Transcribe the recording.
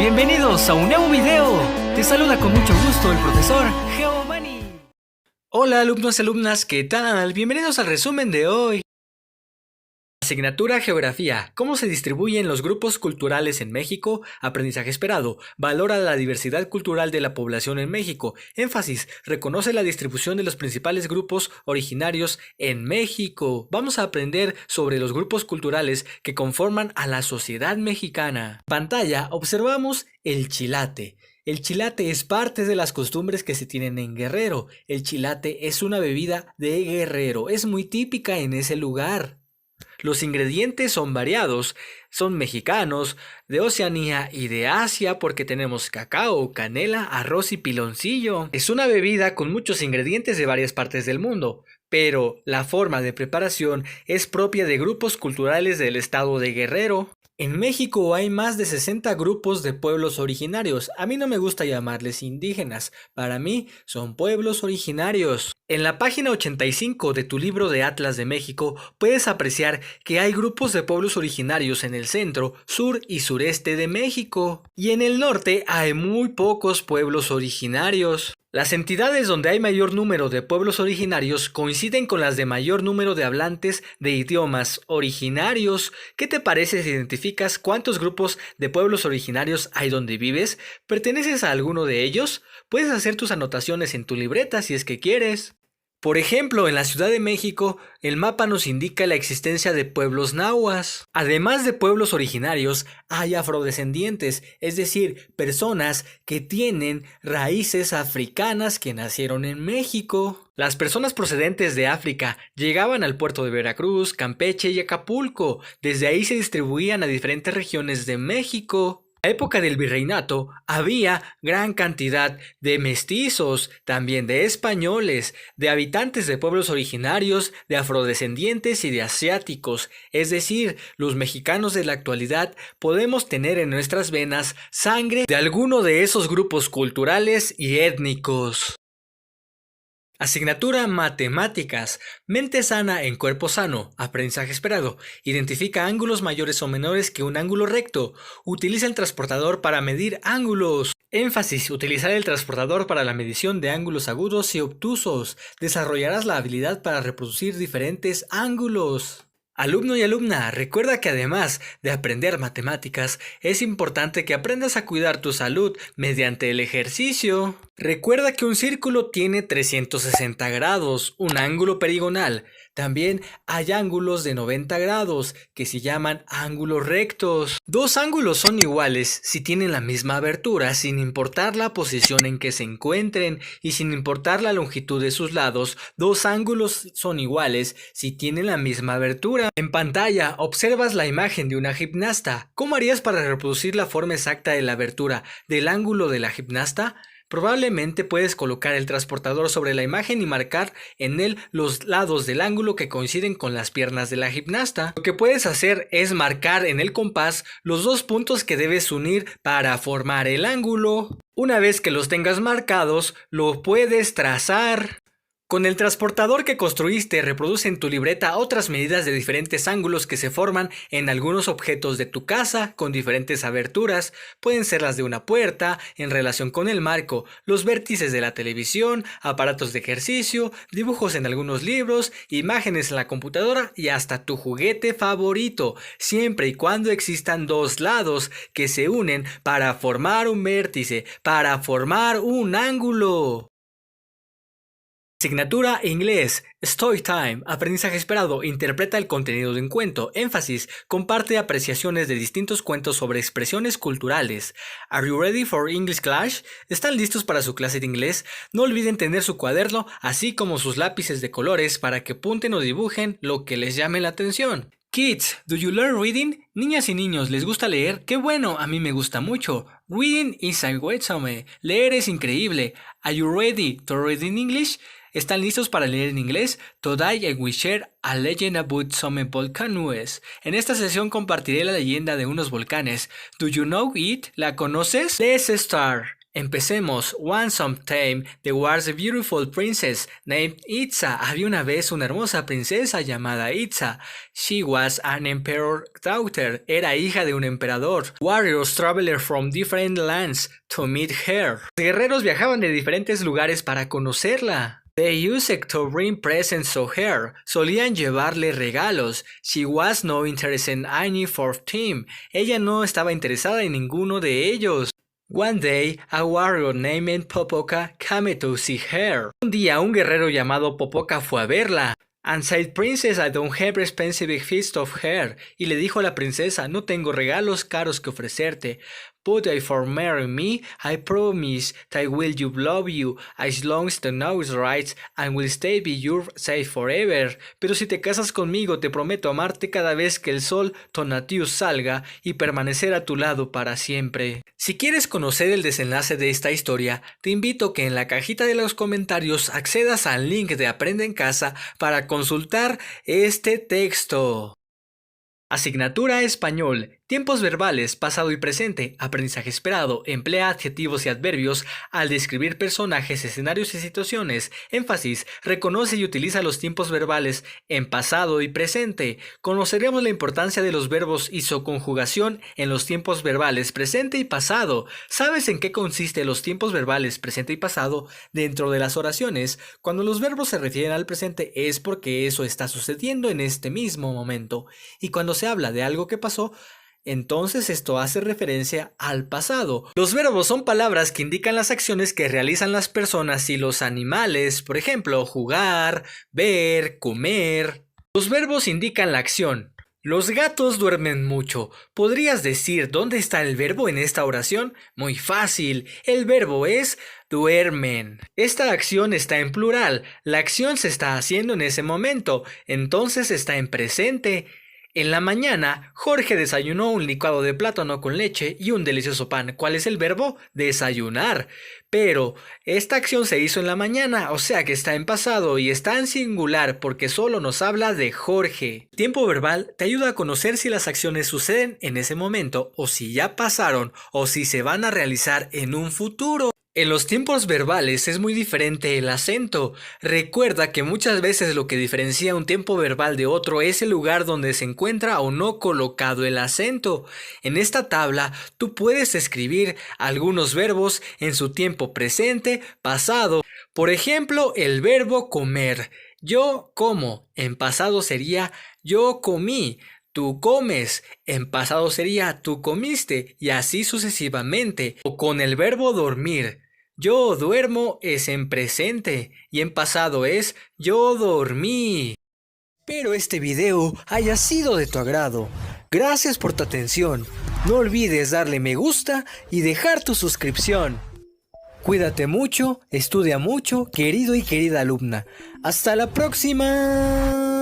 Bienvenidos a un nuevo video. Te saluda con mucho gusto el profesor Geomani. Hola alumnos y alumnas, ¿qué tal? Bienvenidos al resumen de hoy. Asignatura Geografía. ¿Cómo se distribuyen los grupos culturales en México? Aprendizaje esperado. Valora la diversidad cultural de la población en México. Énfasis. Reconoce la distribución de los principales grupos originarios en México. Vamos a aprender sobre los grupos culturales que conforman a la sociedad mexicana. En pantalla observamos el chilate. El chilate es parte de las costumbres que se tienen en Guerrero. El chilate es una bebida de Guerrero. Es muy típica en ese lugar. Los ingredientes son variados, son mexicanos, de Oceanía y de Asia porque tenemos cacao, canela, arroz y piloncillo. Es una bebida con muchos ingredientes de varias partes del mundo, pero la forma de preparación es propia de grupos culturales del estado de Guerrero. En México hay más de 60 grupos de pueblos originarios. A mí no me gusta llamarles indígenas, para mí son pueblos originarios. En la página 85 de tu libro de Atlas de México puedes apreciar que hay grupos de pueblos originarios en el centro, sur y sureste de México. Y en el norte hay muy pocos pueblos originarios. Las entidades donde hay mayor número de pueblos originarios coinciden con las de mayor número de hablantes de idiomas originarios. ¿Qué te parece si identificas cuántos grupos de pueblos originarios hay donde vives? ¿Perteneces a alguno de ellos? Puedes hacer tus anotaciones en tu libreta si es que quieres. Por ejemplo, en la Ciudad de México, el mapa nos indica la existencia de pueblos nahuas. Además de pueblos originarios, hay afrodescendientes, es decir, personas que tienen raíces africanas que nacieron en México. Las personas procedentes de África llegaban al puerto de Veracruz, Campeche y Acapulco. Desde ahí se distribuían a diferentes regiones de México. En la época del virreinato había gran cantidad de mestizos, también de españoles, de habitantes de pueblos originarios, de afrodescendientes y de asiáticos. Es decir, los mexicanos de la actualidad podemos tener en nuestras venas sangre de alguno de esos grupos culturales y étnicos. Asignatura Matemáticas. Mente sana en cuerpo sano. Aprendizaje esperado. Identifica ángulos mayores o menores que un ángulo recto. Utiliza el transportador para medir ángulos. Énfasis. Utilizar el transportador para la medición de ángulos agudos y obtusos. Desarrollarás la habilidad para reproducir diferentes ángulos. Alumno y alumna, recuerda que además de aprender matemáticas, es importante que aprendas a cuidar tu salud mediante el ejercicio. Recuerda que un círculo tiene 360 grados, un ángulo perigonal. También hay ángulos de 90 grados, que se llaman ángulos rectos. Dos ángulos son iguales si tienen la misma abertura, sin importar la posición en que se encuentren y sin importar la longitud de sus lados. Dos ángulos son iguales si tienen la misma abertura. En pantalla observas la imagen de una gimnasta. ¿Cómo harías para reproducir la forma exacta de la abertura del ángulo de la gimnasta? Probablemente puedes colocar el transportador sobre la imagen y marcar en él los lados del ángulo que coinciden con las piernas de la gimnasta. Lo que puedes hacer es marcar en el compás los dos puntos que debes unir para formar el ángulo. Una vez que los tengas marcados, lo puedes trazar. Con el transportador que construiste, reproduce en tu libreta otras medidas de diferentes ángulos que se forman en algunos objetos de tu casa con diferentes aberturas. Pueden ser las de una puerta, en relación con el marco, los vértices de la televisión, aparatos de ejercicio, dibujos en algunos libros, imágenes en la computadora y hasta tu juguete favorito, siempre y cuando existan dos lados que se unen para formar un vértice, para formar un ángulo. Asignatura Inglés. Storytime. Aprendizaje esperado. Interpreta el contenido de un cuento. Énfasis. Comparte apreciaciones de distintos cuentos sobre expresiones culturales. Are you ready for English Clash? ¿Están listos para su clase de inglés? No olviden tener su cuaderno, así como sus lápices de colores para que apunten o dibujen lo que les llame la atención. Kids, do you learn reading? Niñas y niños, ¿les gusta leer? ¡Qué bueno! A mí me gusta mucho. Reading is awesome. Leer es increíble. Are you ready to read in English? ¿Están listos para leer en inglés? Today I will share a legend about some volcanoes. En esta sesión compartiré la leyenda de unos volcanes. Do you know it? ¿La conoces? Let's start. Empecemos. Once upon a time, there was a beautiful princess named Itza. Había una vez una hermosa princesa llamada Itza. She was an emperor's daughter. Era hija de un emperador. Warriors traveled from different lands to meet her. Los guerreros viajaban de diferentes lugares para conocerla. They used to bring presents to her. Solían llevarle regalos. She was not interested in any for team. Ella no estaba interesada en ninguno de ellos. One day, a warrior named Popoka came to see her. Un día, un guerrero llamado Popoka fue a verla. And said, Princess, I don't have expensive gifts of her. Y le dijo a la princesa, no tengo regalos caros que ofrecerte. But if you marry me, I promise that I will love you as long as the night is right and will stay by your side forever. Pero si te casas conmigo, te prometo amarte cada vez que el sol Tonatiuh salga y permanecer a tu lado para siempre. Si quieres conocer el desenlace de esta historia, te invito que en la cajita de los comentarios accedas al link de Aprende en Casa para consultar este texto. Asignatura Español. Tiempos verbales, pasado y presente. Aprendizaje esperado. Emplea adjetivos y adverbios al describir personajes, escenarios y situaciones. Énfasis. Reconoce y utiliza los tiempos verbales en pasado y presente. Conoceremos la importancia de los verbos y su conjugación en los tiempos verbales presente y pasado. ¿Sabes en qué consiste los tiempos verbales presente y pasado dentro de las oraciones? Cuando los verbos se refieren al presente es porque eso está sucediendo en este mismo momento. Y cuando se habla de algo que pasó, entonces esto hace referencia al pasado. Los verbos son palabras que indican las acciones que realizan las personas y los animales, por ejemplo, jugar, ver, comer. Los verbos indican la acción. Los gatos duermen mucho. ¿Podrías decir dónde está el verbo en esta oración? Muy fácil. El verbo es duermen. Esta acción está en plural. La acción se está haciendo en ese momento, entonces está en presente. En la mañana, Jorge desayunó un licuado de plátano con leche y un delicioso pan. ¿Cuál es el verbo? Desayunar. Pero esta acción se hizo en la mañana, o sea que está en pasado y está en singular porque solo nos habla de Jorge. El tiempo verbal te ayuda a conocer si las acciones suceden en ese momento o si ya pasaron o si se van a realizar en un futuro. En los tiempos verbales es muy diferente el acento. Recuerda que muchas veces lo que diferencia un tiempo verbal de otro es el lugar donde se encuentra o no colocado el acento. En esta tabla tú puedes escribir algunos verbos en su tiempo presente, pasado. Por ejemplo, el verbo comer. Yo como. En pasado sería yo comí. Tú comes, en pasado sería tú comiste y así sucesivamente. O con el verbo dormir. Yo duermo es en presente y en pasado es yo dormí. Espero este video haya sido de tu agrado. Gracias por tu atención. No olvides darle me gusta y dejar tu suscripción. Cuídate mucho, estudia mucho, querido y querida alumna. ¡Hasta la próxima!